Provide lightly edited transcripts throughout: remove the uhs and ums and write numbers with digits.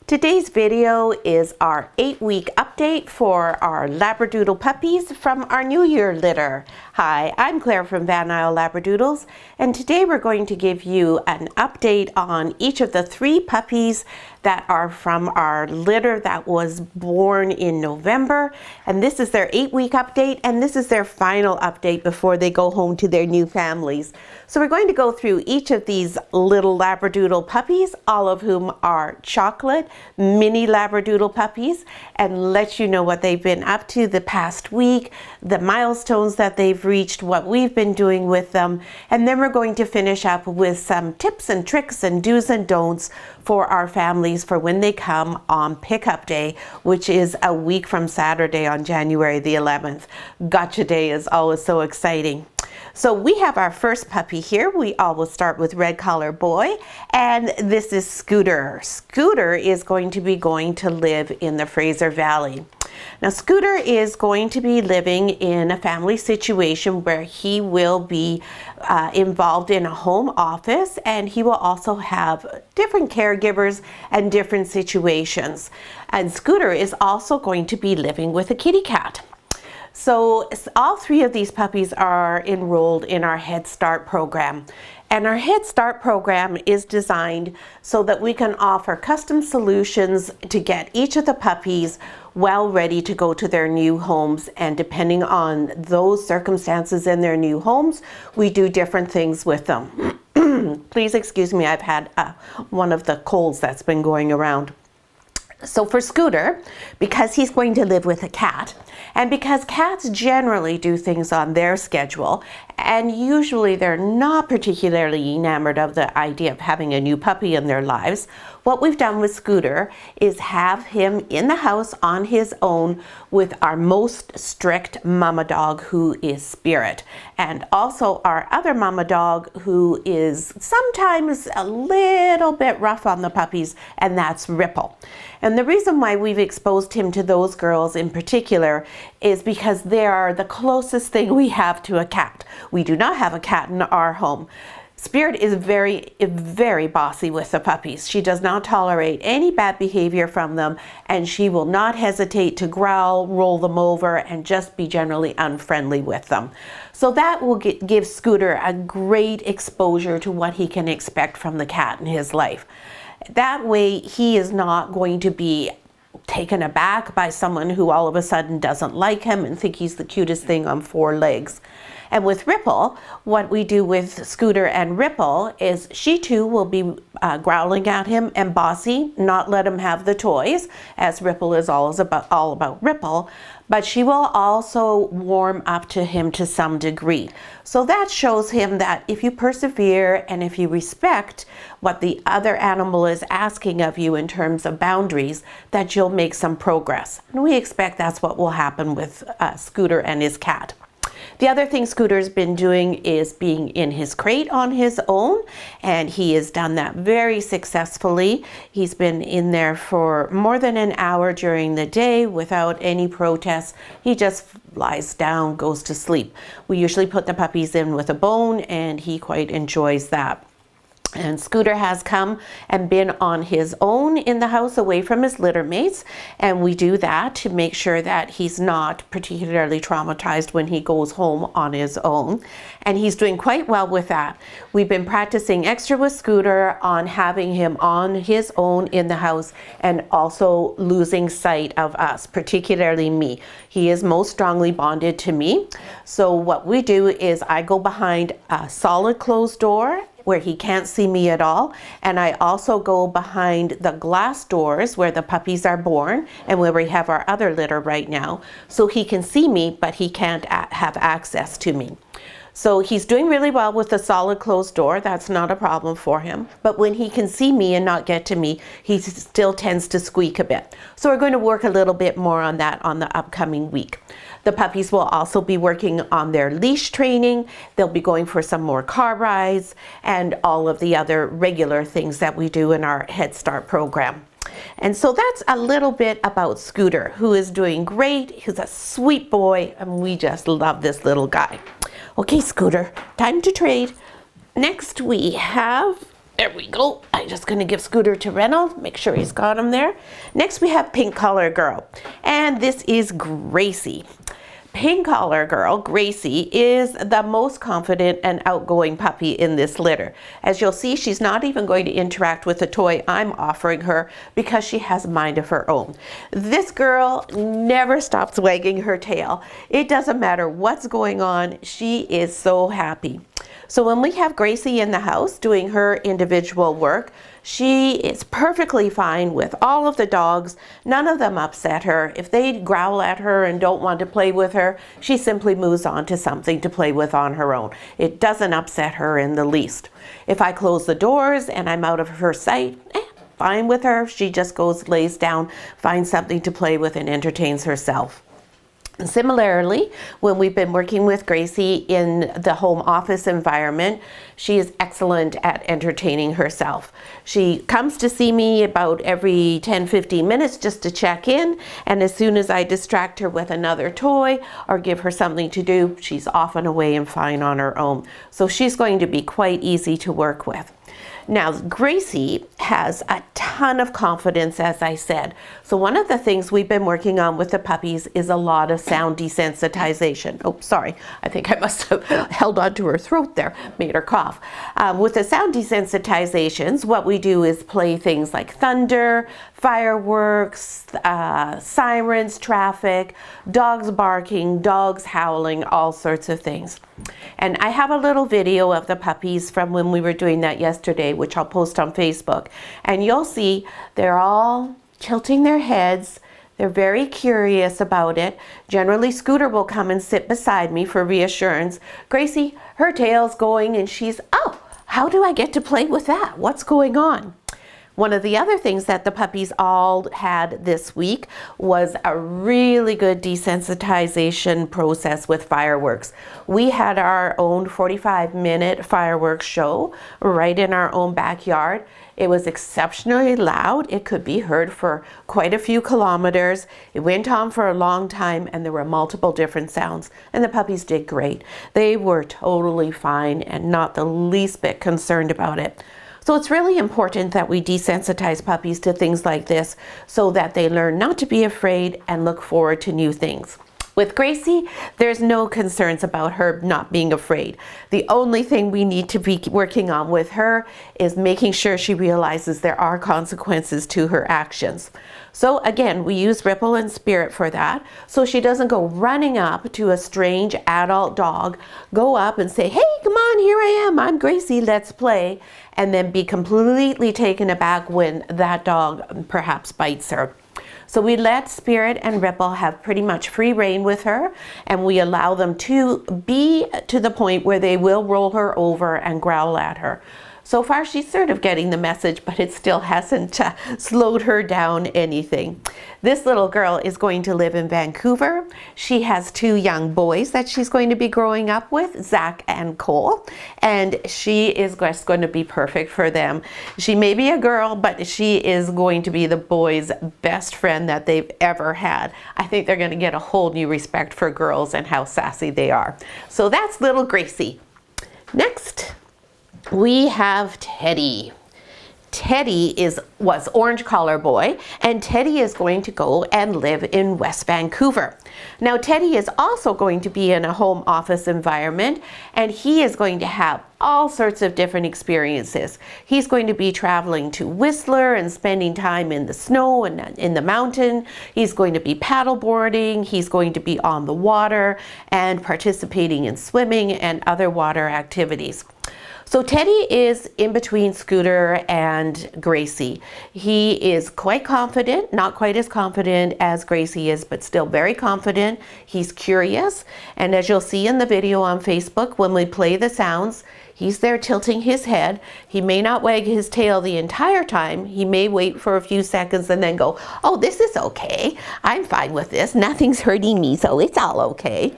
Today's video is our 8-week update for our Labradoodle puppies from our New Year litter. Hi, I'm Claire from Van Isle Labradoodles, and today we're going to give you an update on each of the 3 puppies that are from our litter that was born in November. And this is their 8-week update, and this is their final update before they go home to their new families. So we're going to go through each of these little Labradoodle puppies, all of whom are chocolate mini Labradoodle puppies, and let you know what they've been up to the past week, the milestones that they've reached, what we've been doing with them, and then we're going to finish up with some tips and tricks and do's and don'ts for our families for when they come on pickup day, which is a week from Saturday on January the 11th. Gotcha Day is always so exciting. So we have our first puppy here. We always start with Red Collar Boy, and this is Scooter. Scooter is going to be going to live in the Fraser Valley. Now Scooter is going to be living in a family situation where he will be involved in a home office, and he will also have different caregivers and different situations. And Scooter is also going to be living with a kitty cat. So all 3 of these puppies are enrolled in our Head Start program. And our Head Start program is designed so that we can offer custom solutions to get each of the puppies well ready to go to their new homes. And depending on those circumstances in their new homes, we do different things with them. Please excuse me, I've had one of the colds that's been going around. So for Scooter, because he's going to live with a cat, and because cats generally do things on their schedule, and usually they're not particularly enamored of the idea of having a new puppy in their lives, what we've done with Scooter is have him in the house on his own with our most strict mama dog, who is Spirit, and also our other mama dog, who is sometimes a little bit rough on the puppies, and that's Ripple. And the reason why we've exposed him to those girls in particular is because they are the closest thing we have to a cat. We do not have a cat in our home. Spirit is very bossy with the puppies. She does not tolerate any bad behavior from them, and she will not hesitate to growl, roll them over, and just be generally unfriendly with them. So that will give Scooter a great exposure to what he can expect from the cat in his life. That way he is not going to be taken aback by someone who all of a sudden doesn't like him and think he's the cutest thing on 4 legs. And with Ripple, what we do with Scooter and Ripple is she too will be growling at him and bossy, not let him have the toys, as Ripple is all about Ripple, but she will also warm up to him to some degree. So that shows him that if you persevere and if you respect what the other animal is asking of you in terms of boundaries, that you'll make some progress. And we expect that's what will happen with Scooter and his cat. The other thing Scooter's been doing is being in his crate on his own, and he has done that very successfully. He's been in there for more than an hour during the day without any protests. He just lies down, goes to sleep. We usually put the puppies in with a bone, and he quite enjoys that. And Scooter has come and been on his own in the house away from his litter mates, and we do that to make sure that he's not particularly traumatized when he goes home on his own, and he's doing quite well with that. We've been practicing extra with Scooter on having him on his own in the house and also losing sight of us, particularly me. He is most strongly bonded to me, so what we do is I go behind a solid closed door where he can't see me at all, and I also go behind the glass doors where the puppies are born and where we have our other litter right now, so he can see me but he can't have access to me. So he's doing really well with the solid closed door. That's not a problem for him. But when he can see me and not get to me, he still tends to squeak a bit. So we're going to work a little bit more on that on the upcoming week. The puppies will also be working on their leash training. They'll be going for some more car rides and all of the other regular things that we do in our Head Start program. And so that's a little bit about Scooter, who is doing great. He's a sweet boy, and we just love this little guy. Okay, Scooter, time to trade. Next we have There we go. I'm just going to give Scooter to Reynolds. Make sure he's got him there. Next we have Pink Collar Girl. And this is Gracie. Pink Collar Girl, Gracie, is the most confident and outgoing puppy in this litter. As you'll see, she's not even going to interact with the toy I'm offering her because she has a mind of her own. This girl never stops wagging her tail. It doesn't matter what's going on. She is so happy. So when we have Gracie in the house doing her individual work, she is perfectly fine with all of the dogs. None of them upset her. If they growl at her and don't want to play with her, she simply moves on to something to play with on her own. It doesn't upset her in the least. If I close the doors and I'm out of her sight, fine with her. She just goes, lays down, finds something to play with and entertains herself. Similarly, when we've been working with Gracie in the home office environment, she is excellent at entertaining herself. She comes to see me about every 10-15 minutes just to check in, and as soon as I distract her with another toy or give her something to do, she's off and away and fine on her own. So she's going to be quite easy to work with. Now, Gracie has a ton of confidence, as I said. So one of the things we've been working on with the puppies is a lot of sound desensitization. Oh, sorry. I think I must have held on to her throat there, made her cough. With the sound desensitizations, what we do is play things like thunder, fireworks, sirens, traffic, dogs barking, dogs howling, all sorts of things. And I have a little video of the puppies from when we were doing that yesterday, which I'll post on Facebook. And you'll see they're all tilting their heads. They're very curious about it. Generally, Scooter will come and sit beside me for reassurance. Gracie, her tail's going and she's, oh, how do I get to play with that? What's going on? One of the other things that the puppies all had this week was a really good desensitization process with fireworks. We had our own 45-minute fireworks show right in our own backyard. It was exceptionally loud. It could be heard for quite a few kilometers. It went on for a long time and there were multiple different sounds, and the puppies did great. They were totally fine and not the least bit concerned about it. So it's really important that we desensitize puppies to things like this so that they learn not to be afraid and look forward to new things. With Gracie, there's no concerns about her not being afraid. The only thing we need to be working on with her is making sure she realizes there are consequences to her actions. So again, we use Ripple and Spirit for that, so she doesn't go running up to a strange adult dog, go up and say, hey, come on, here I am, I'm Gracie, let's play, and then be completely taken aback when that dog perhaps bites her. So we let Spirit and Ripple have pretty much free rein with her, and we allow them to be to the point where they will roll her over and growl at her. So far she's sort of getting the message, but it still hasn't slowed her down anything. This little girl is going to live in Vancouver. She has 2 young boys that she's going to be growing up with, Zach and Cole, and she is just going to be perfect for them. She may be a girl, but she is going to be the boys' best friend that they've ever had. I think they're going to get a whole new respect for girls and how sassy they are. So that's little Gracie. Next, we have Teddy. Teddy was Orange Collar Boy, and Teddy is going to go and live in West Vancouver. Now Teddy is also going to be in a home office environment, and he is going to have all sorts of different experiences. He's going to be traveling to Whistler and spending time in the snow and in the mountain. He's going to be paddleboarding. He's going to be on the water and participating in swimming and other water activities. So Teddy is in between Scooter and Gracie. He is quite confident, not quite as confident as Gracie is, but still very confident. He's curious, and as you'll see in the video on Facebook, when we play the sounds, he's there tilting his head. He may not wag his tail the entire time. He may wait for a few seconds and then go, oh, this is okay. I'm fine with this. Nothing's hurting me, so it's all okay.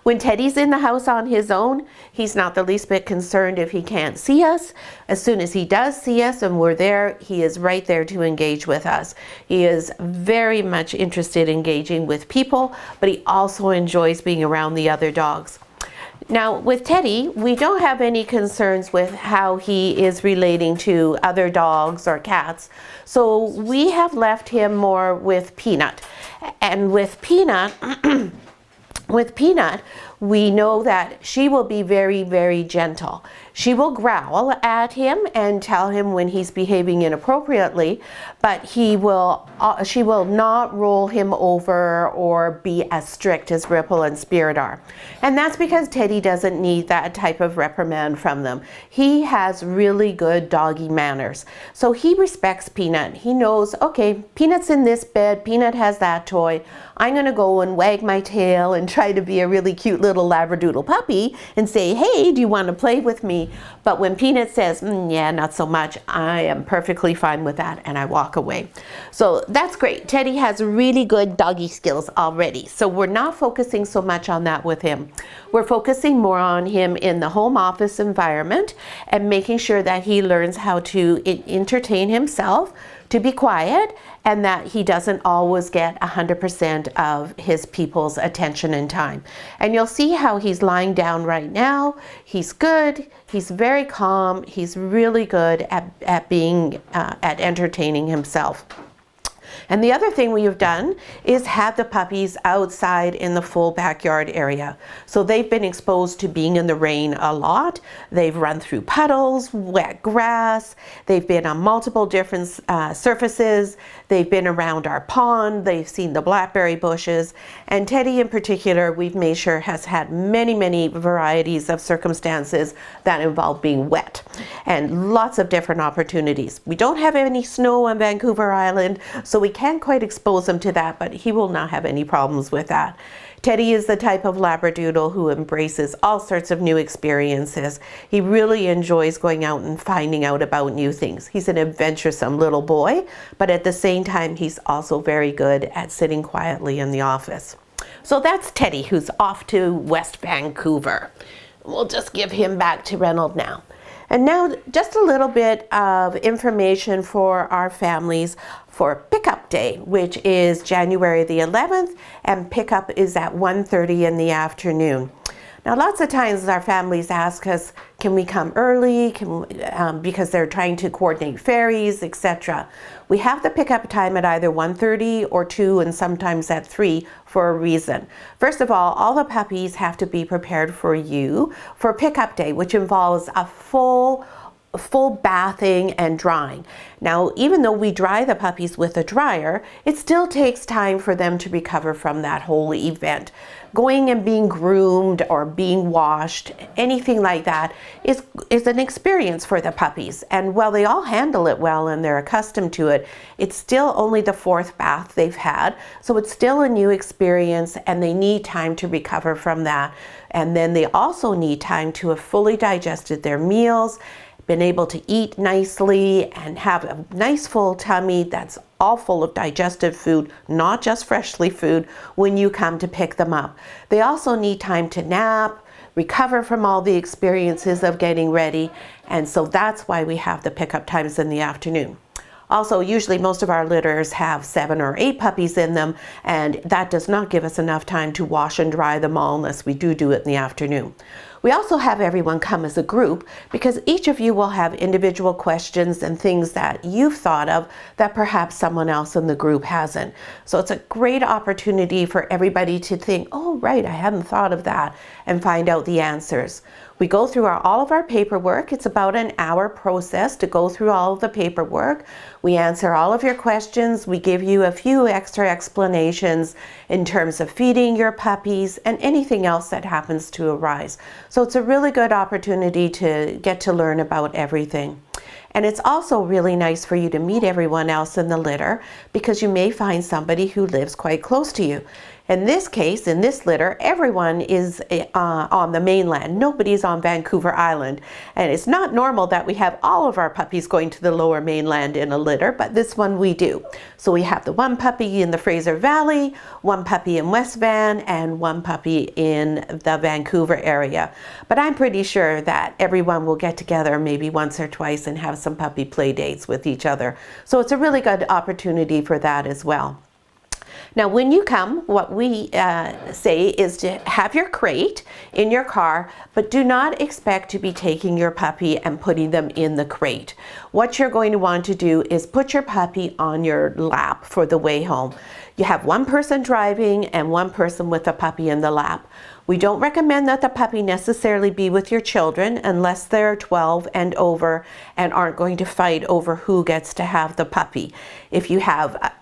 When Teddy's in the house on his own, he's not the least bit concerned if he can't see us. As soon as he does see us and we're there, he is right there to engage with us. He is very much interested in engaging with people, but he also enjoys being around the other dogs. Now with Teddy, we don't have any concerns with how he is relating to other dogs or cats. So we have left him more with Peanut. And with Peanut, we know that she will be very, very gentle. She will growl at him and tell him when he's behaving inappropriately, but she will not roll him over or be as strict as Ripple and Spirit are. And that's because Teddy doesn't need that type of reprimand from them. He has really good doggy manners. So he respects Peanut. He knows, okay, Peanut's in this bed, Peanut has that toy. I'm gonna go and wag my tail and try to be a really cute little Labradoodle puppy and say, hey, do you want to play with me? But when Peanut says, yeah, not so much, I am perfectly fine with that, and I walk away. So that's great. Teddy has really good doggy skills already. So we're not focusing so much on that with him. We're focusing more on him in the home office environment and making sure that he learns how to entertain himself, to be quiet, and that he doesn't always get 100% of his people's attention and time. And you'll see how he's lying down right now. He's good, he's very calm, he's really good at entertaining himself. And the other thing we've done is have the puppies outside in the full backyard area. So they've been exposed to being in the rain a lot. They've run through puddles, wet grass. They've been on multiple different surfaces. They've been around our pond. They've seen the blackberry bushes. And Teddy in particular, we've made sure has had many, many varieties of circumstances that involve being wet and lots of different opportunities. We don't have any snow on Vancouver Island, so we can't quite expose him to that, but he will not have any problems with that. Teddy is the type of Labradoodle who embraces all sorts of new experiences. He really enjoys going out and finding out about new things. He's an adventuresome little boy, but at the same time, he's also very good at sitting quietly in the office. So that's Teddy, who's off to West Vancouver. We'll just give him back to Reynold now. And now just a little bit of information for our families for pickup day, which is January the 11th, and pickup is at 1:30 in the afternoon. Now, lots of times our families ask us, can we come early? Because they're trying to coordinate ferries, etc. We have the pickup time at either 1:30 or 2 and sometimes at 3 for a reason. First of all the puppies have to be prepared for you for pickup day, which involves a full bathing and drying. Now, even though we dry the puppies with a dryer, it still takes time for them to recover from that whole event. Going and being groomed or being washed, anything like that is an experience for the puppies. And while they all handle it well and they're accustomed to it, it's still only the 4th bath they've had. So it's still a new experience and they need time to recover from that. And then they also need time to have fully digested their meals, been able to eat nicely and have a nice full tummy that's all full of digested food, not just freshly food, when you come to pick them up. They also need time to nap, recover from all the experiences of getting ready, and so that's why we have the pickup times in the afternoon. Also, usually most of our litters have 7 or 8 puppies in them, and that does not give us enough time to wash and dry them all unless we do it in the afternoon. We also have everyone come as a group because each of you will have individual questions and things that you've thought of that perhaps someone else in the group hasn't. So it's a great opportunity for everybody to think, oh, right, I hadn't thought of that, and find out the answers. We go through all of our paperwork. It's about an hour process to go through all of the paperwork. We answer all of your questions. We give you a few extra explanations in terms of feeding your puppies and anything else that happens to arise. So it's a really good opportunity to get to learn about everything. And it's also really nice for you to meet everyone else in the litter because you may find somebody who lives quite close to you. In this case, in this litter, everyone is on the mainland. Nobody's on Vancouver Island. And it's not normal that we have all of our puppies going to the lower mainland in a litter, but this one we do. So we have the 1 puppy in the Fraser Valley, 1 puppy in West Van, and 1 puppy in the Vancouver area. But I'm pretty sure that everyone will get together maybe once or twice and have some puppy play dates with each other. So it's a really good opportunity for that as well. Now when you come, what we say is to have your crate in your car, but do not expect to be taking your puppy and putting them in the crate. What you're going to want to do is put your puppy on your lap for the way home. You have one person driving and one person with a puppy in the lap. We don't recommend that the puppy necessarily be with your children unless they're 12 and over and aren't going to fight over who gets to have the puppy if you have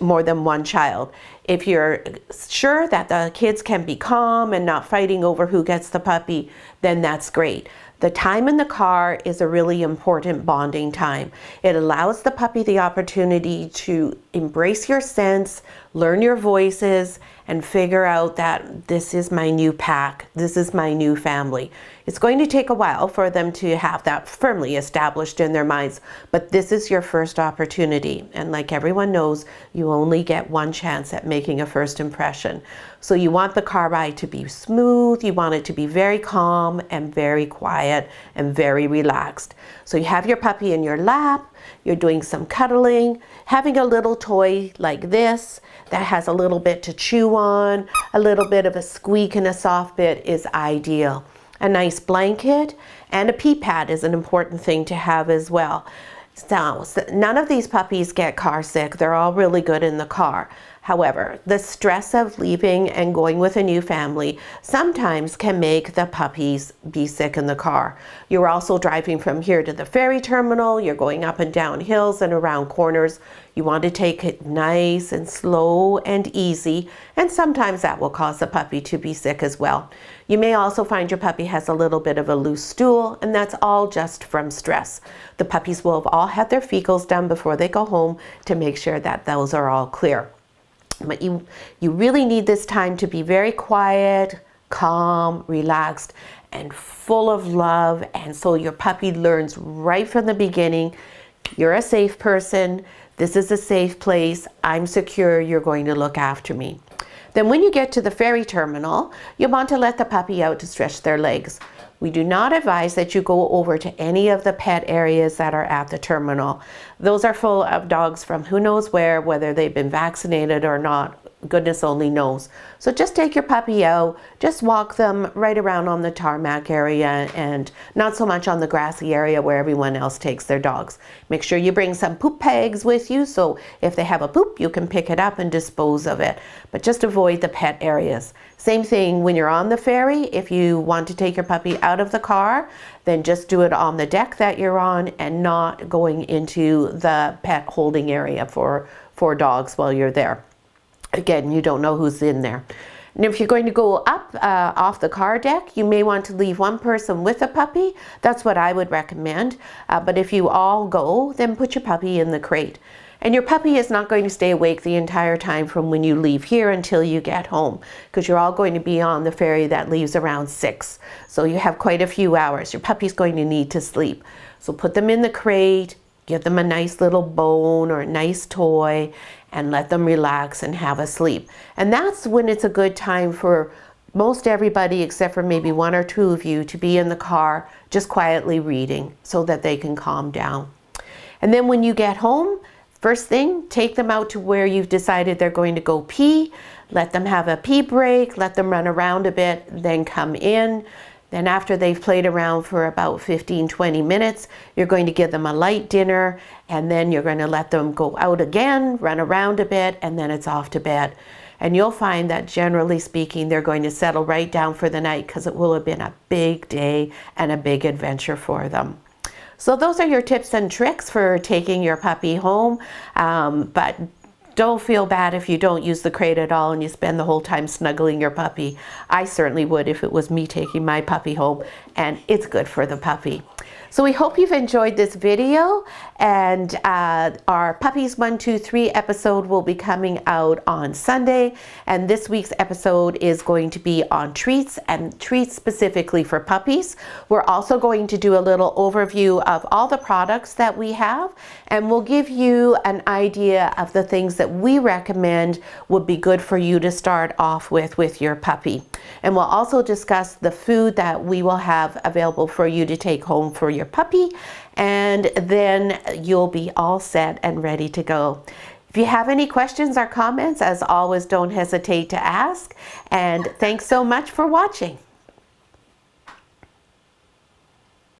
more than one child. If you're sure that the kids can be calm and not fighting over who gets the puppy, then that's great. The time in the car is a really important bonding time. It allows the puppy the opportunity to embrace your scents, learn your voices, and figure out that this is my new pack, this is my new family. It's going to take a while for them to have that firmly established in their minds, but this is your first opportunity. And like everyone knows, you only get one chance at making a first impression. So you want the car ride to be smooth, you want it to be very calm and very quiet and very relaxed. So you have your puppy in your lap, you're doing some cuddling, having a little toy like this that has a little bit to chew on, a little bit of a squeak and a soft bit is ideal. A nice blanket and a pee pad is an important thing to have as well. So none of these puppies get car sick. They're all really good in the car. However, the stress of leaving and going with a new family sometimes can make the puppies be sick in the car. You're also driving from here to the ferry terminal. You're going up and down hills and around corners. You want to take it nice and slow and easy, and sometimes that will cause the puppy to be sick as well. You may also find your puppy has a little bit of a loose stool, and that's all just from stress. The puppies will have all had their fecals done before they go home to make sure that those are all clear. But you really need this time to be very quiet, calm, relaxed, and full of love. And so your puppy learns right from the beginning, you're a safe person, this is a safe place, I'm secure, you're going to look after me. Then when you get to the ferry terminal, you want to let the puppy out to stretch their legs. We do not advise that you go over to any of the pet areas that are at the terminal. Those are full of dogs from who knows where, whether they've been vaccinated or not, goodness only knows. So just take your puppy out, just walk them right around on the tarmac area and not so much on the grassy area where everyone else takes their dogs. Make sure you bring some poop bags with you so if they have a poop, you can pick it up and dispose of it. But just avoid the pet areas. Same thing when you're on the ferry. If you want to take your puppy out of the car, then just do it on the deck that you're on and not going into the pet holding area for dogs while you're there. Again, you don't know who's in there. And if you're going to go up off the car deck, you may want to leave one person with a puppy. That's what I would recommend. But if you all go, then put your puppy in the crate. And your puppy is not going to stay awake the entire time from when you leave here until you get home, because you're all going to be on the ferry that leaves around 6. So you have quite a few hours. Your puppy's going to need to sleep. So put them in the crate, give them a nice little bone or a nice toy, and let them relax and have a sleep. And that's when it's a good time for most everybody, except for maybe 1 or 2 of you, to be in the car just quietly reading so that they can calm down. And then when you get home, first thing, take them out to where you've decided they're going to go pee. Let them have a pee break, let them run around a bit, then come in. Then after they've played around for about 15-20 minutes, you're going to give them a light dinner, and then you're going to let them go out again, run around a bit, and then it's off to bed. And you'll find that generally speaking, they're going to settle right down for the night because it will have been a big day and a big adventure for them. So those are your tips and tricks for taking your puppy home, but don't feel bad if you don't use the crate at all and you spend the whole time snuggling your puppy. I certainly would if it was me taking my puppy home, and it's good for the puppy. So we hope you've enjoyed this video, and our Puppies 1, 2, 3 episode will be coming out on Sunday, and this week's episode is going to be on treats, and treats specifically for puppies. We're also going to do a little overview of all the products that we have, and we'll give you an idea of the things that we recommend would be good for you to start off with your puppy. And we'll also discuss the food that we will have available for you to take home for your puppy, and then you'll be all set and ready to go. If you have any questions or comments, as always, don't hesitate to ask. And thanks so much for watching.